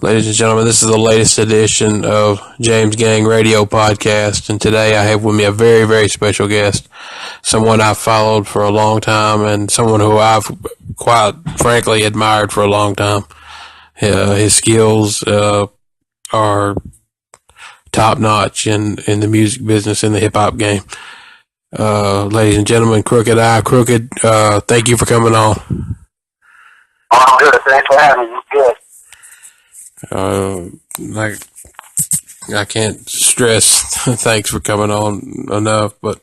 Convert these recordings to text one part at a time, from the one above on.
Ladies and gentlemen, this is the latest edition of James Gang Radio Podcast, and today I have with me a very, very special guest, someone I've followed for a long time, and someone who I've quite frankly admired for a long time. His skills are top notch in the music business, in the hip hop game. Ladies and gentlemen, Crooked, thank you for coming on. Oh, I'm good. Thanks for having me. Good. Like I can't stress thanks for coming on enough, but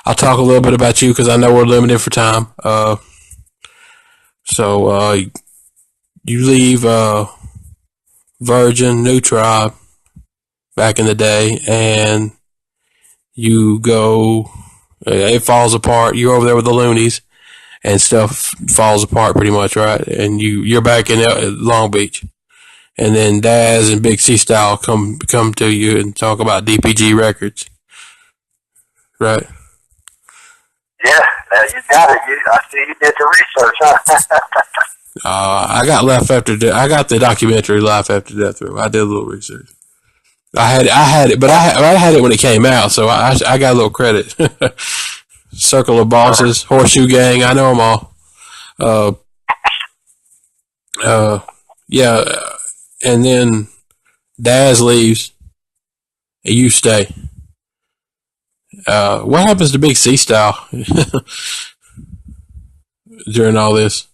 I'll talk a little bit about you because I know we're limited for time. So you leave Virgin, New Tribe back in the day, and you go. It falls apart. You're over there with the Loonies, and stuff falls apart pretty much, right? And you're back in Long Beach. And then Daz and Big C Style come to you and talk about DPG Records, right? Yeah, you got it. I see you did the research, huh? I got the documentary Life After Deathrow. I did a little research. I had it, but I had it when it came out, so I got a little credit. Circle of Bosses, Horseshoe Gang, I know them all. Yeah. And then Daz leaves, and you stay. What happens to Big C Style during all this?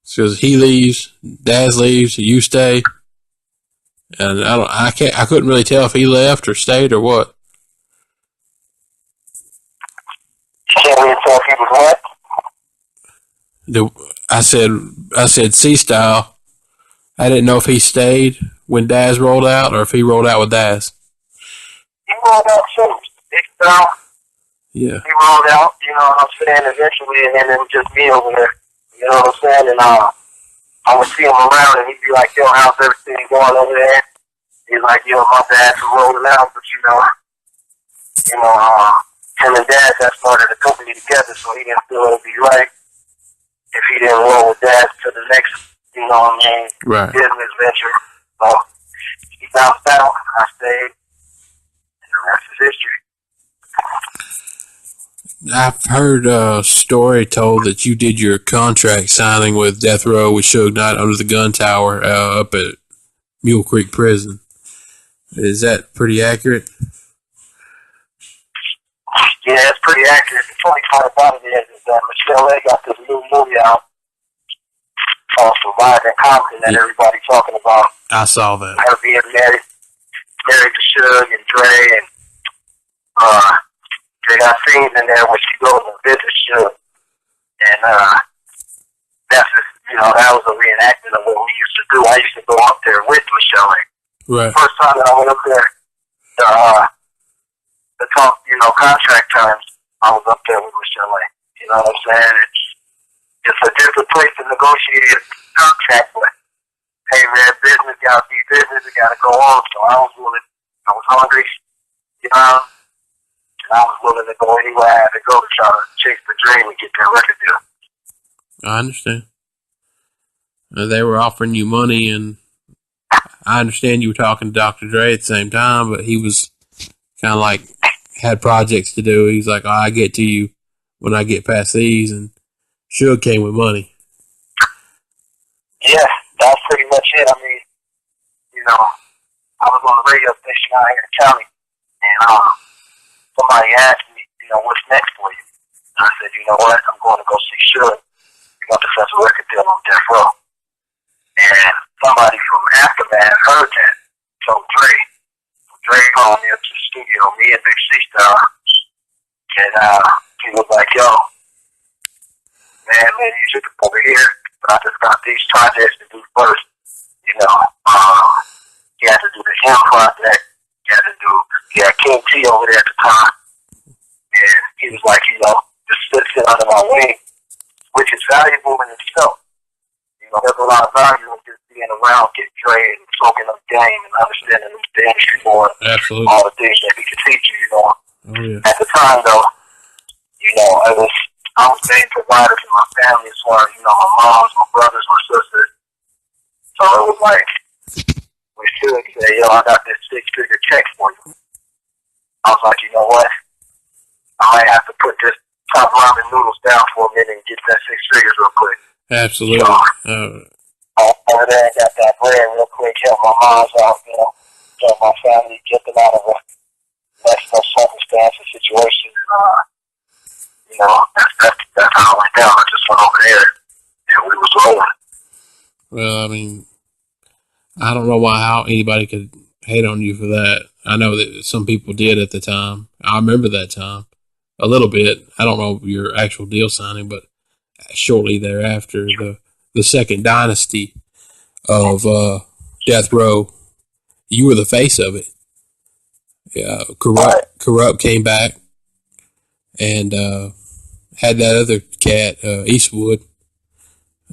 Because he leaves, Daz leaves, you stay, and I couldn't really tell if he left or stayed or what. You can't really tell if he was what? I said C Style. I didn't know if he stayed when Daz rolled out or if he rolled out with Daz. He rolled out too. Big Style. Yeah. He rolled out, you know what I'm saying, eventually, and then it was just me over there. You know what I'm saying? And I would see him around, and he'd be like, yo, how's everything going over there? He's like, yo, my dad's rolling out, but him and Daz had started the company together, so he didn't feel it would be right if he didn't roll with Daz to the next, you know what I mean, right, business venture. So he bounced out, I stayed, and the rest is history. I've heard a story told that you did your contract signing with Deathrow with Suge Knight under the gun tower up at Mule Creek Prison. Is that pretty accurate? Yeah, it's pretty accurate. The funny part about it is that Michelle A got this new movie out called Surviving Compton that everybody's talking about. I saw that. Her being married to Suge and Dre, and they got scenes in there where she goes and visits Suge. And that's just, that was a reenactment of what we used to do. I used to go up there with Michelle A. Right. First time that I went up there to talk, contract terms, I was up there with Michelle A. You know what I'm saying? It's a different place to negotiate a contract, but hey man, business gotta be business, it gotta go on. So I was willing, I was hungry, and I was willing to go anywhere I had to go to try to chase the dream and get that record deal. I understand. They were offering you money, and I understand you were talking to Dr. Dre at the same time, but he was kind of like had projects to do. He's like, I get to you when I get past these, and Suge came with money. Yeah, that's pretty much it. I mean, I was on the radio station out here in the county, and somebody asked me, what's next for you? And I said, you know what? I'm going to go see Suge. We're going to discuss a record deal on Deathrow. And somebody from Aftermath heard that. So Dre called me up to the studio, me and Big C Star, and he was like, yo, man, you should come over here, but I just got these projects to do first. He had to do the Him project, he had King T over there at the time, and he was like, just sit under my wing, which is valuable in itself. There's a lot of value in just being around, getting Dre and soaking up game and understanding the industry more. Absolutely. All the things that he could teach you, Oh, yeah. At the time, though, I was the main provider for my family as far as, my moms, my brothers, my sisters. So it was like, I got this six-figure check for you. I was like, you know what? I might have to put this top ramen noodles down for a minute and get that six figures real quick. Absolutely. So, over there and got that bread real quick, help my moms out, help my family, get them out of a messed up circumstance and situation. That's how it went down. I just went over there and we was rolling. Well, I mean, I don't know how anybody could hate on you for that. I know that some people did at the time. I remember that time a little bit. I don't know your actual deal signing, but shortly thereafter, the second dynasty of Deathrow, you were the face of it. Yeah, Corrupt came back and had that other cat, Eastwood,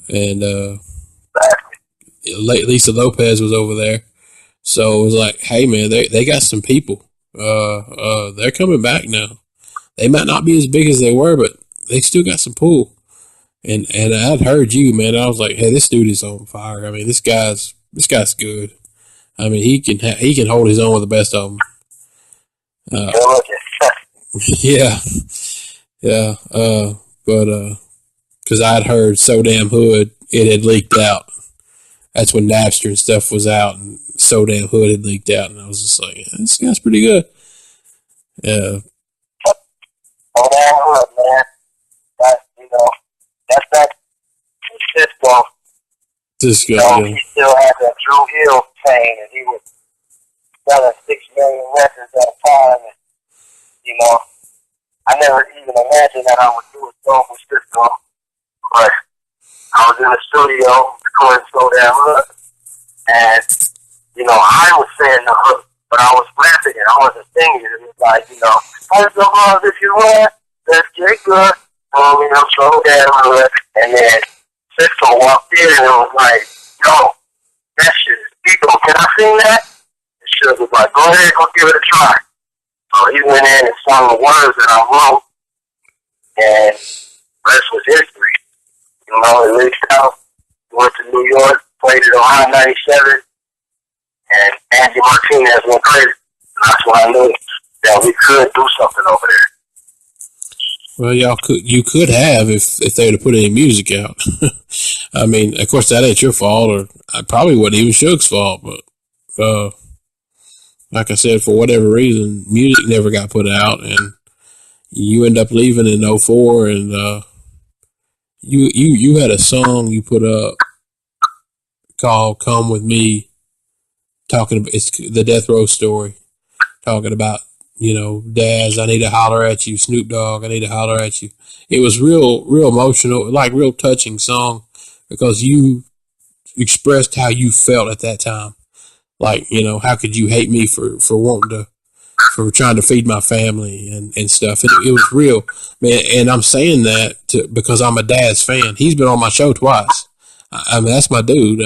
and Lisa Lopez was over there. So it was like, hey man, they got some people. They're coming back now. They might not be as big as they were, but they still got some pull. And I'd heard you, man. I was like, hey, this dude is on fire. I mean, this guy's good. I mean, he can hold his own with the best of them. Yeah, yeah. But because I'd heard So Damn Hood, it had leaked out. That's when Napster and stuff was out, and So Damn Hood had leaked out, and I was just like, yeah, this guy's pretty good. Yeah. So Damn Hood, man. That's that Cisco. Cisco, he still had that Drew Hill fame, and he was selling 6 million records at a time. And, I never even imagined that I would do a song with Cisco, but I was in the studio recording So Damn Hood, and I was saying the hook, but I was rapping it. I wasn't singing it. It was like, first of all, if you want, let's get good. So Damn Hood, and then Cisco walked in and it was like, yo, that shit is people. Can I sing that? And Suge was like, go ahead, go give it a try. So he went in and sung the words that I wrote, and the rest was history. It leaked out. Went to New York, played it on I-97, and Andy Martinez went crazy. And that's when I knew that we could do something over there. Well, you could have if they'd have put any music out. I mean, of course, that ain't your fault, or probably wasn't even Suge's fault, but like I said, for whatever reason, music never got put out, and you end up leaving in 2004, and you had a song you put up called "Come With Me," talking about it's the Deathrow story, talking about Daz, I need to holler at you. Snoop Dogg, I need to holler at you. It was real emotional, like real touching song because you expressed how you felt at that time. Like, how could you hate me for trying to feed my family and stuff. And it was real, man. And I'm saying that because I'm a Daz fan. He's been on my show twice. I mean, that's my dude.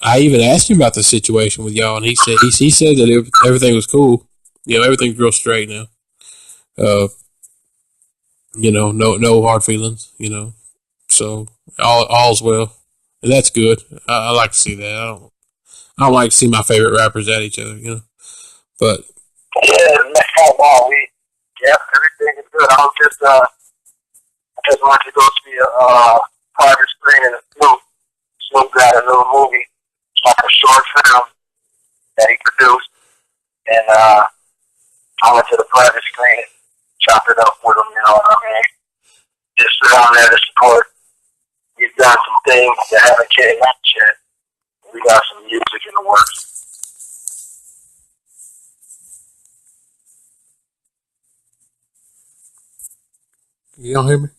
I even asked him about the situation with y'all, and he said that everything was cool. Everything's real straight now. No hard feelings. So all's well, and that's good. I like to see that. I don't like to see my favorite rappers at each other. But everything is good. I just wanted to go see a private screening of Snoop. Snoop got a little movie. Like a short film that he produced, and I went to the private screen, chopped it up with him, just sit down there to support. He's done some things that haven't came out yet. We got some music in the works. You don't hear me?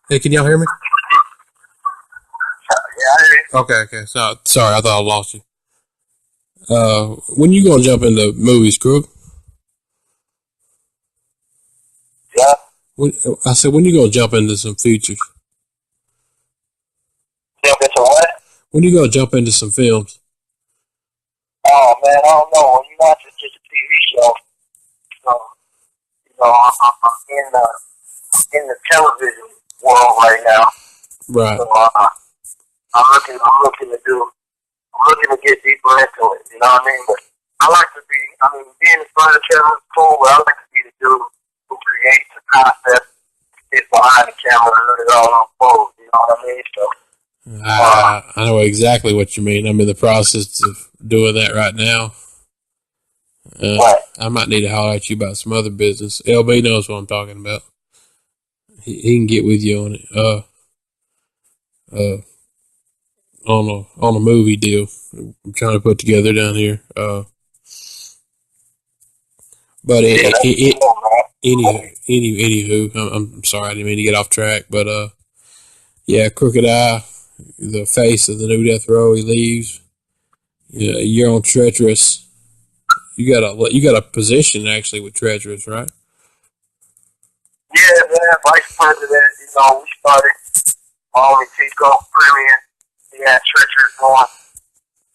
Hey, can y'all hear me? Yeah, I hear you. Okay. So, sorry, I thought I lost you. When you gonna jump into movies, Crook? Yeah. I said, when you gonna jump into some features? Jump into what? When you gonna jump into some films? Oh man, I don't know. When you watch it, just a TV show, so I'm in in the television world right now. Right. So I'm looking to get deeper into it. You know what I mean? But I like to be. I mean, being in front of the camera is cool, but I like to be the dude who creates the concept, is behind the camera, and let it all unfold. You know what I mean? So. I know exactly what you mean. I'm in the process of doing that right now. I might need to holler at you about some other business. LB knows what I'm talking about. He can get with you on it. On a movie deal I'm trying to put together down here. But anywho, I'm sorry, I didn't mean to get off track. But yeah, Crooked Eye, the face of the new Deathrow, he leaves. Yeah, you're on Treacherous. You got a position actually with Treacherous, right? Yeah, man, vice president. You know, we started on Tico Premium. He had Treacherous going.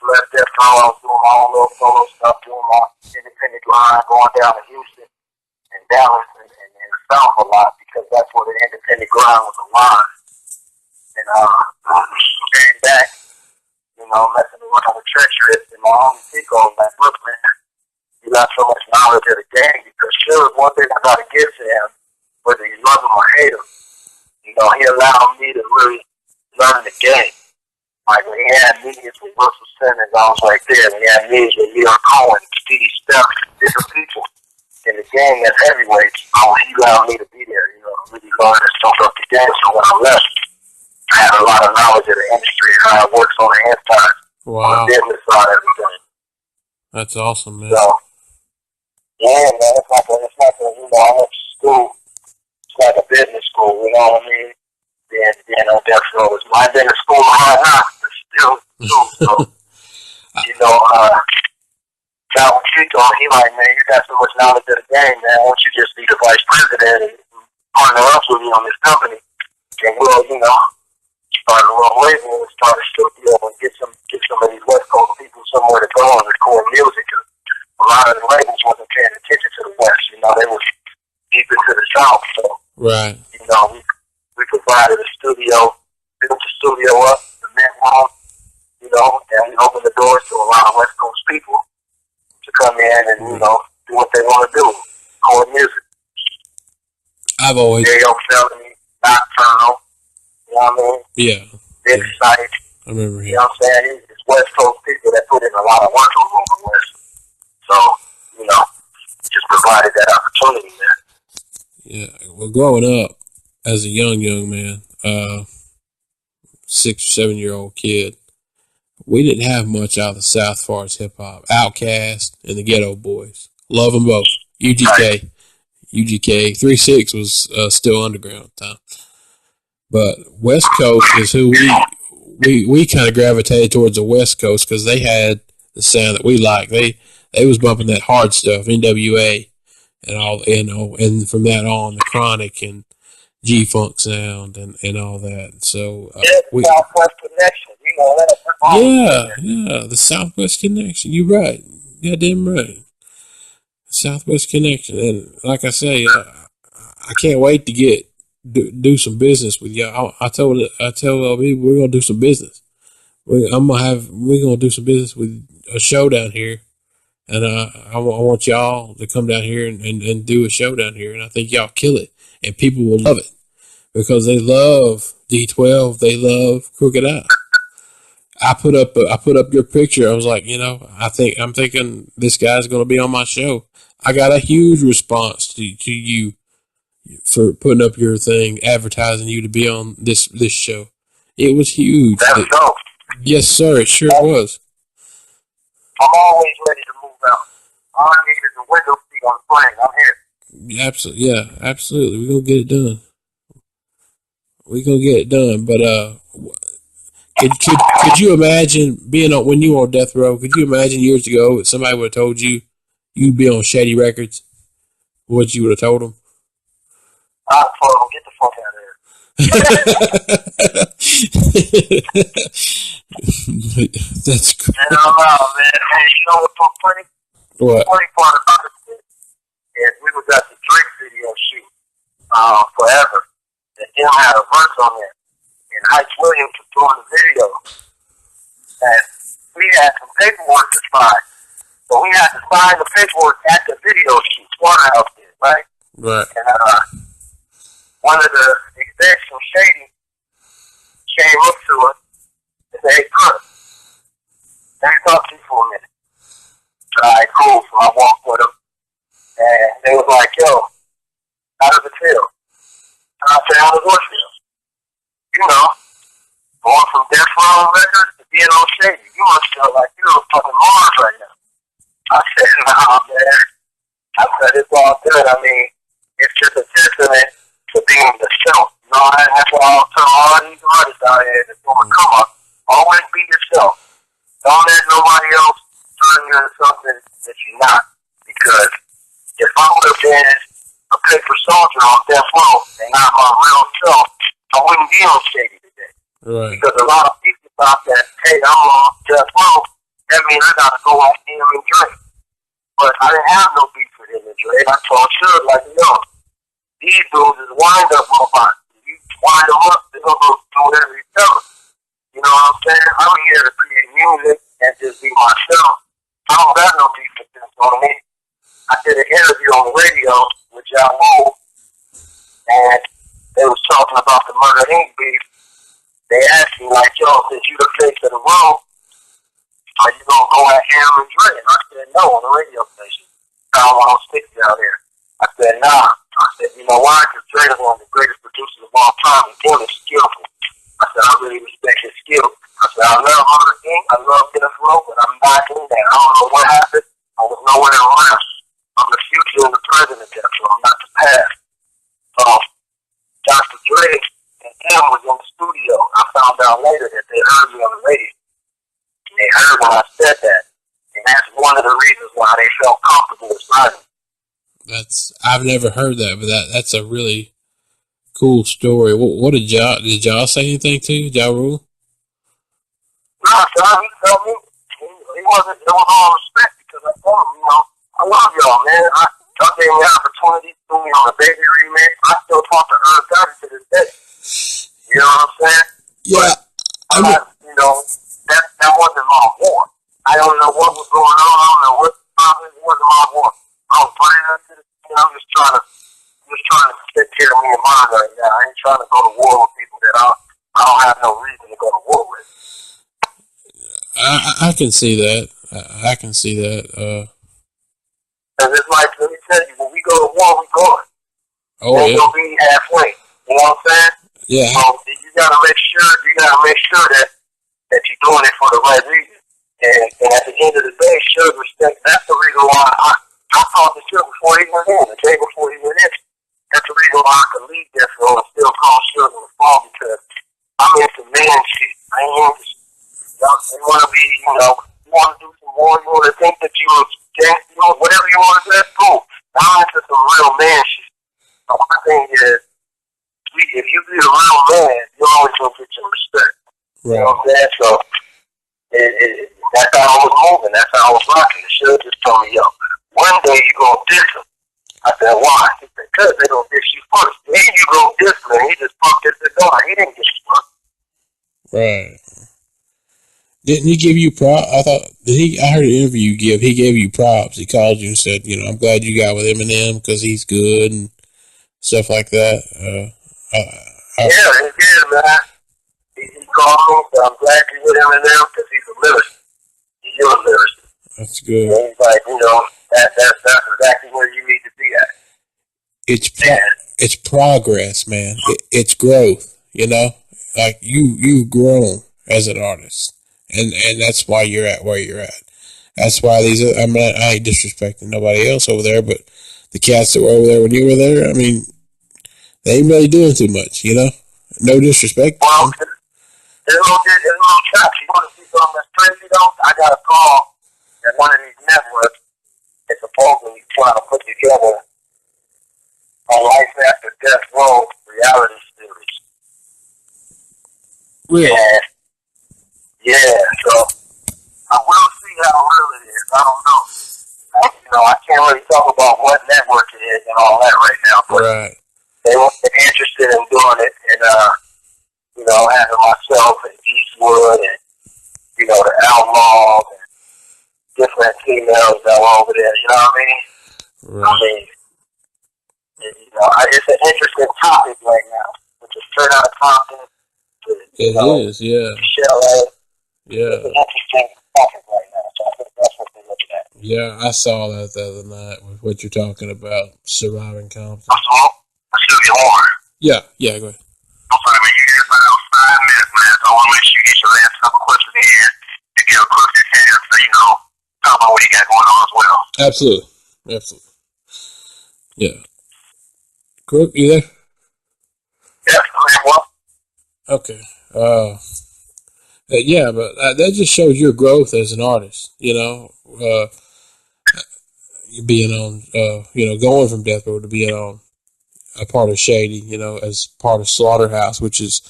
Left Deathrow. I was doing my own little solo stuff, doing my independent line, going down to Houston and Dallas and the South a lot because that's where the independent grind was alive. And came back, you know, messing around with Treacherous and my own Tico in Brooklyn. He got so much knowledge of the game because sure, one thing I gotta give to him, whether you love him or hate him, you know, he allowed me to really learn the game. Like when he had meetings with Russell Simmons, I was right there. When he had meetings with Leon Cohen, Stevie Steph, different people in the game as heavyweights, he allowed me to be there, you know, really learn and soak up the game. So when I left, I had a lot of knowledge of the industry and how it works on the inside, on the business side of everything. That's awesome, man. So, yeah, man, it's like a, you know, I went to school. It's like a business school, you know what I mean? Then on Deathrow, I've been in school a hard knock, but still, so, you know, John Chico, he like, man, you got so much knowledge of the game, man. Why don't you just be the vice president and partner up with me on this company? And we'll, you know, start a little label and start a studio and get some of these West Coast people somewhere to go and record music. A lot of the labels wasn't paying attention to the West, you know, they was deep into the South, so, right. You know, we provided a studio, built the studio up, the men room, you know, and we opened the doors to a lot of West Coast people to come in and, you know, do what they want to do, record music. I've always... Stereo Felony, Nocturnal, you know what I mean? Yeah. Big Sight. I remember him. You know what I'm saying? It's West Coast people that put in a lot of work on the West. So, you know, just provided that opportunity there. Yeah, well, growing up as a young man, 6 or 7 year old kid, we didn't have much out of the South as far as hip hop. Outkast and the Ghetto Boys, love them both. UGK, 3-6 was still underground at the time, but West Coast is who we kind of gravitated towards the West Coast because they had the sound that we like. They was bumping that hard stuff, NWA. And all, you know, and from that on, the Chronic and G-Funk sound and all that. So Southwest Connection, you know that. Yeah, the Southwest Connection. You're right. Goddamn right. Southwest Connection, and like I say, I can't wait to do some business with y'all. I tell LB we're gonna do some business. We're gonna do some business with a show down here. And I want y'all to come down here and do a show down here. And I think y'all kill it. And people will love it. Because they love D12. They love Crooked Eye. I put up your picture. I was like, you know, I'm thinking this guy's going to be on my show. I got a huge response to you for putting up your thing, advertising you to be on this show. It was huge. That's dope. Yes, sir. It sure was. I'm always ready to move out. All I need is a window seat on the plane. I'm here. Absolutely, yeah, absolutely. We're gonna get it done. But could you imagine being on when you were on Death Row? Could you imagine years ago if somebody would have told you you'd be on Shady Records? What you would have told them? I told them, get the fuck out of here. That's cool. And I'm out, man. Hey, you know what's so funny? What? The funny part about it is we was at the Drake video shoot forever. him had a verse on there. And Ike Williams was doing the video. And we had some paperwork to sign. So we had to sign the paperwork at the video shoot. Slaughterhouse did, right? Right. And one of the execs from Shady came up to us and said, "Hey, Chris, let me talk to you for a minute." All right, cool. So I walked with them. And they was like, "Yo, how does it feel?" And I said, "How does what feel?" "You know, going from Deathrow Records to being on Shady, you must feel like you're on fucking Mars right now." I said, "Nah, man." I said, "It's all good. I mean, it's just a testament to being yourself. You know, that's why I'll tell all these artists out here that's going to come up. Always be yourself. Don't let nobody else turn you into something that you're not. Because if I would have been a paper soldier on death row and not my real self, I wouldn't be on Shady today." Right. Because a lot of people thought that, "Hey, I'm on death row. That means I got to go out here and drink." But I didn't have no beef with him and Dre. I told Suge, like, "Yo, these dudes is wind-up robots. If you wind them up, they're going to go do whatever you tell them." You know what I'm saying? I'm here to create music and just be myself. I don't got no beef with this on me. I did an interview on the radio with Ja Rule, and they was talking about the Murder Inc. beef. They asked me, like, "Yo, since you the face of the room, are you going to go at him and Dre?" And I said, "No," on the radio station. "I don't want no sticks out here." I said, "Nah." I said, "You know why? Because Dre is one of the greatest producers of all time and doing it skillful." I said, "I really respect his skill." I said, "I love Murder Inc. I love Deathrow, but I'm not in there. I don't know what happened. I was nowhere around. I'm the future and the present of Deathrow. I'm not the past." So, Dr. Dre and him was in the studio. I found out later that they heard me on the radio. They heard when I said that. And that's one of the reasons why they felt comfortable with signing. I've never heard that, but that's a really cool story. What did y'all say anything to Ja Rule? No, son, he told me he wasn't. It was all respect because I told him, you know, I love y'all, man. Y'all gave me an opportunity to do me on a baby remix. I still talk to Earth Daddy to this day. You know what I'm saying? Yeah. But I'm not, you know, that wasn't my war. I don't know what was going on. I don't know what problem. It wasn't my war. I was playing up to the, you know, I'm just trying to take care of me and mine right now. I ain't trying to go to war with people that I don't have no reason to go to war with. I can see that. I can see that. Cause it's like, let me tell you, when we go to war, we going. Oh, yeah. We'll be halfway. You know what I'm saying? Yeah. So you gotta make sure that you're doing it for the right reason. And at the end of the day, Suge respect. That's the reason why I talked to Suge before he went in, the day before he went in. That's the reason why I could leave Deathrow and still call Suge on the phone, because I'm into man shit. I ain't into you want to be, you know, you want to do some more, you want to think that you were gangster, you know, whatever you want to do, that's cool. I'm into some real man shit. So my thing is, if you be a real man, you're always going to get your respect. Right. You know what I'm saying? So, that's how I was moving. That's how I was rocking. The should just told me, "Yo, one day you going to diss him." I said, "Why?" He said, "Because they going to diss you first. Then you go diss him." He just pumped at the door. He didn't diss you first. Right. Didn't he give you props? I heard an interview you give. He gave you props. He called you and said, you know, "I'm glad you got with Eminem because he's good," and stuff like that. Yeah, he did, man. He called me, so I'm glad you with Eminem because he's a lyricist. He's a lyricist. That's good. And he's like, you know, that's exactly where you need to be at. It's progress, man. It's growth. You know, like you've grown as an artist. And that's why you're at where you're at. That's why I ain't disrespecting nobody else over there, but the cats that were over there when you were there, I mean, they ain't really doing too much, you know? No disrespect. Well, there's no chops. You want to see something that's crazy, though? I got a call at one of these networks that's supposedly trying to put together a Life After Death Row reality series. Really? And yeah, so I will see how real it is. I don't know. You know, I can't really talk about what network it is and all that right now. But right. they were interested in doing it, and having myself and Eastwood and the Outlaws and different females that were over there. You know what I mean? Right. I mean, it's an interesting topic right now. Which is straight out of Compton. It is, yeah. Michelle, yeah. It's an interesting topic right now, so I think that's what they're looking at. Yeah, I saw that the other night with what you're talking about, surviving Compton. Yeah, go ahead. I'm sorry, man, you got about 5 minutes, man, so I want to make sure you get your last couple questions in to give a quick chance to, talk about what you got going on as well. Absolutely. Yeah. Crook, you there? Yeah, man, well. Okay. Yeah, but that just shows your growth as an artist, being on, going from Deathrow to being on a part of Shady, as part of Slaughterhouse, which is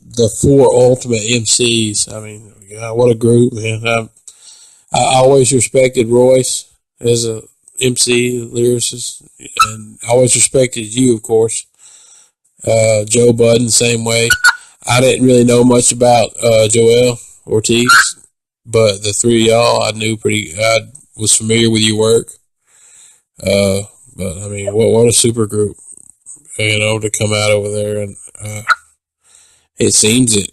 the 4 ultimate MCs. I mean, what a group, man. I always respected Royce as a MC, lyricist, and I always respected you, of course. Joe Budden, same way. I didn't really know much about Joel Ortiz, but the 3 of y'all I was familiar with your work. But I mean, what a super group, to come out over there, and it seems that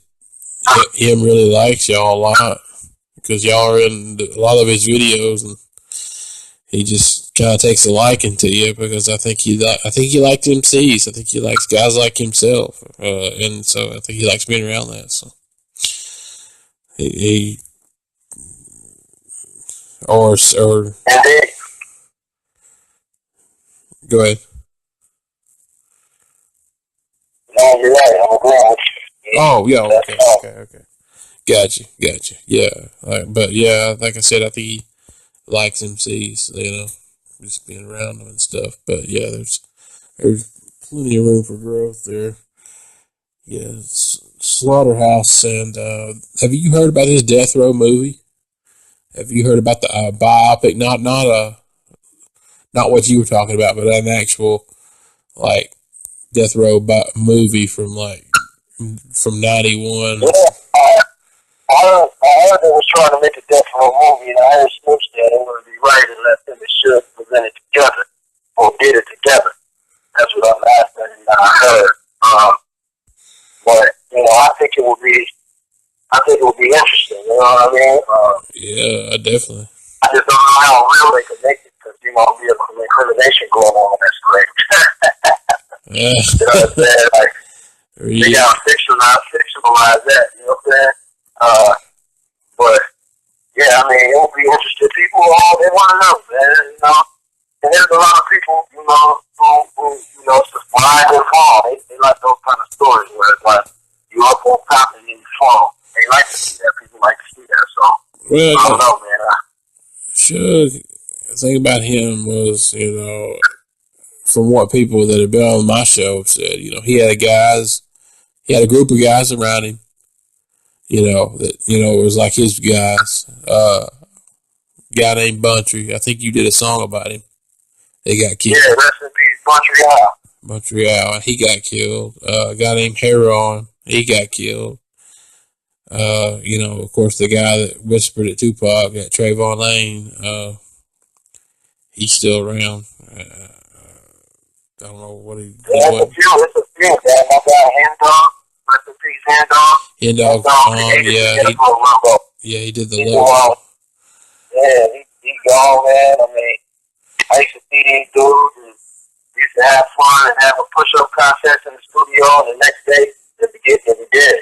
him really likes y'all a lot because y'all are in a lot of his videos, and he just kind of takes a liking to you because I think he likes MCs. I think he likes guys like himself, and so I think he likes being around that. So he or go ahead. No, you're right. I'm agreeing with you. Oh, yeah, okay. Gotcha. Yeah, but yeah, like I said, I think he likes MCs, just being around them and stuff. But yeah, there's plenty of room for growth there. Yeah, Slaughterhouse, and have you heard about this Deathrow movie? Have you heard about the biopic? Not what you were talking about, but an actual like Deathrow movie from 91. Yeah, I heard they was trying to make a Deathrow movie, and I heard Snoop said they were going to be right and let them and Suge present it together, or did it together. That's what I'm asking, and I heard. But I think it would be interesting. You know what I mean? Yeah, definitely. I just don't know how real they connect it because be a incrimination going on. That's great. Yeah. You know what I'm saying? Like they gotta fictionalize that. You know what I'm saying? But yeah, I mean, it would be interesting. People, they want to know, man. And there's a lot of people, who rise and fall. They like those kind of stories where it's like you up on top and then you fall. They like to see that. People like to see that. So well, I don't know, man. Suge, the thing about him was, from what people that have been on my show said, he had a group of guys around him, that, it was like his guys. Guy named Buntry. I think you did a song about him. They got killed. Yeah, rest in peace, Montreal. He got killed. A guy named Heron. He got killed. Of course, the guy that whispered at Tupac, that Trayvon Lane, he's still around. I don't know what he. Yeah, it's a few, man. My guy, Hand-Dog. Rest in peace, Hand-Dog. Hand-Dog, he did the logo. Yeah, he's gone, man. I mean, I used to see these dudes and used to have fun and have a push-up contest in the studio, and the next day, they'd be dead,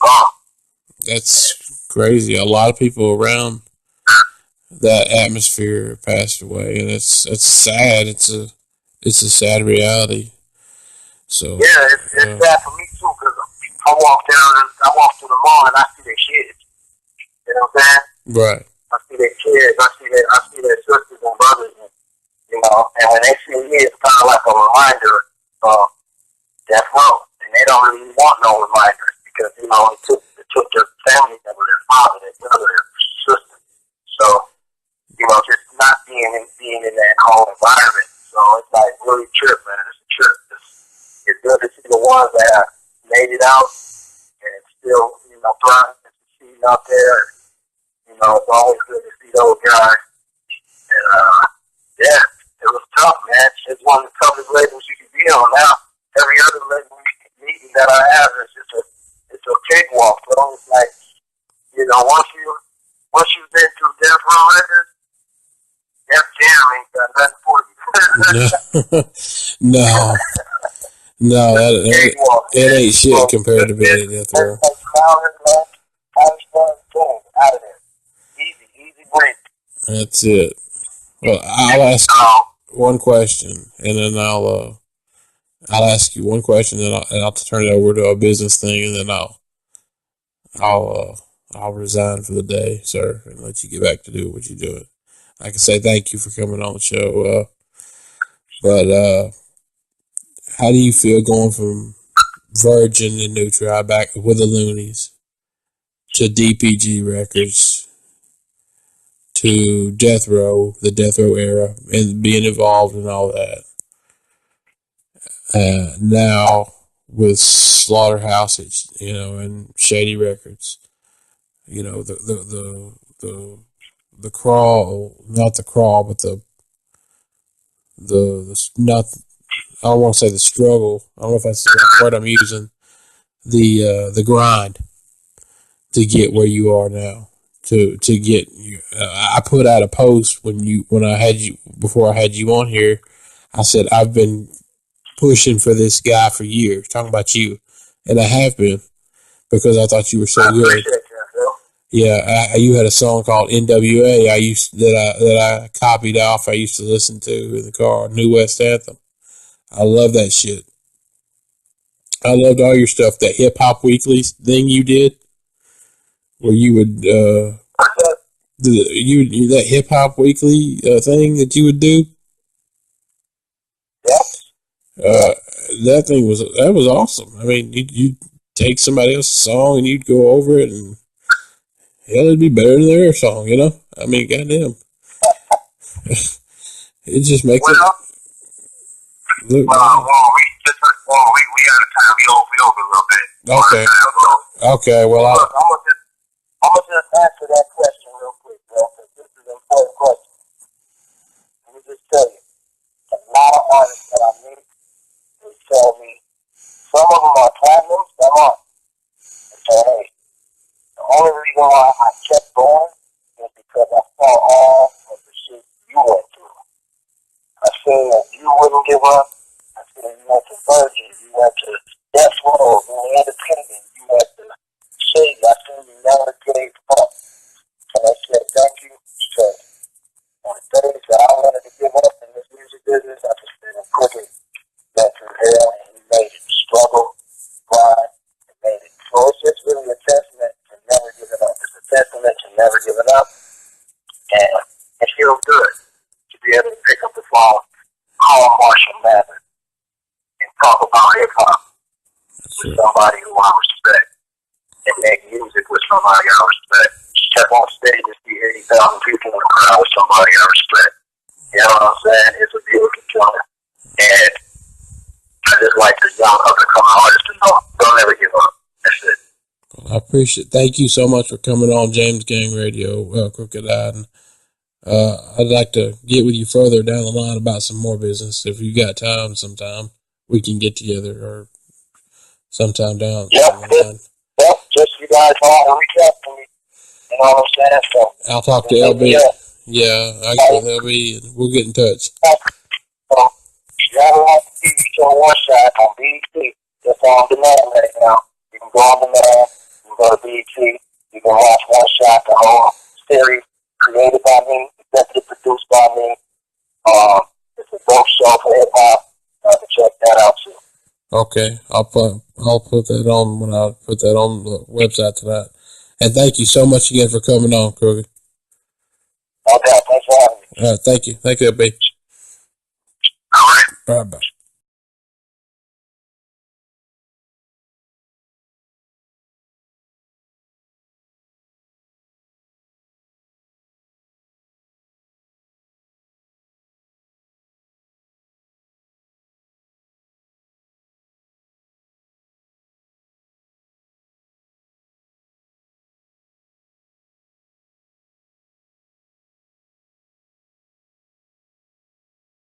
gone. That's crazy. A lot of people around that atmosphere passed away, and it's sad. It's a sad reality. So yeah, it's sad for me too, because I walk through the mall and I see their kids. You know what I'm saying? Right. I see their kids. I see their sisters and brothers, and when they see me, it's kind of like a reminder of Deathrow, and they don't really want no reminders because it took their family member, their father, their brother, their sister. So just not being in that whole environment. So it's like really trip, man. It's a trip. it's good to see the ones that have made it out and still, burning the scene out there. It's always good to see those guys. And, yeah, it was tough, man. It's one of the toughest labels you can be on now. Every other label meeting that I have is just it's a cakewalk. So it's like, once you've been through Deathrow Records, Def Jam ain't got nothing for you. No, it ain't shit compared to being at Deathrow. Out of there. Easy break. That's it. Well, I'll ask you one question, and then I'll ask you one question, and I'll turn it over to a business thing, and then I'll resign for the day, sir, and let you get back to do what you're doing. I can say thank you for coming on the show, but how do you feel going from Virgin and New Tribe back with the Loonies to DPG Records to Deathrow, the Deathrow era, and being involved in all that? Now with Slaughterhouse, and Shady Records, the crawl, not the crawl, but the not. I don't want to say the struggle. I don't know if that's the right word I'm using. The grind to get where you are now. To get you. I put out a post when I had you before I had you on here. I said I've been pushing for this guy for years, talking about you, and I have been because I thought you were so good. Yeah, you had a song called NWA. That I copied off. I used to listen to in the car. New West Anthem. I love that shit. I loved all your stuff. That Hip Hop Weekly thing you did, where you would that Hip Hop Weekly thing that you would do. That thing was awesome. I mean, you take somebody else's song and you'd go over it, and hell, it'd be better than their song. I mean, goddamn, it just makes it. Look, we out of time. We over a little bit. Okay. Well, I'm gonna just answer that question real quick, bro, because this is an important question. Let me just tell you, a lot of artists that I meet, they tell me some of them are platinum, some aren't. They say, hey, the only reason why I kept going is because I saw all of the shit you went through. I seen that you wouldn't give up. I seen you went to Virgin, you went to Deathrow, you were independent, you went to Shady. I seen you never gave up. And I said thank you because on the days that I wanted to give up in this music business, I just been in Crooked, went through hell, and he made it. Struggle, grind, and made it. So it's just really a testament to never giving up. It's a testament to never giving up. And it feels good to be able to pick up the phone, call Marshall Mathers, and talk about hip-hop with somebody who I respect, and make music with somebody I respect. Step on stage and see 80,000 people in the crowd with somebody I respect. You know what I'm saying? It's a beautiful feeling. And I just like the young up-and-coming artists to know, don't ever give up. That's it. Well, I appreciate it. Thank you so much for coming on James Gang Radio, Crooked Eye. I'd like to get with you further down the line about some more business. If you got time sometime, we can get together or sometime down the line. Yep, just you guys all reach out to me. You know what I'm saying? So I'll talk to LB. Yeah, I get with LB and we'll get in touch. So, you ever want to see each other one shot on BET? It's on demand right now. You can go on demand. You can go to BET. You can watch One Shot, the whole series, created by me, executive produced by me. It's a dope show for hip hop. Check that out too. Okay, I'll put that on when I put that on the website tonight. And thank you so much again for coming on, Crooked. Okay, thanks for having me. All right, thank you. Thank you, LB. All right. Bye-bye.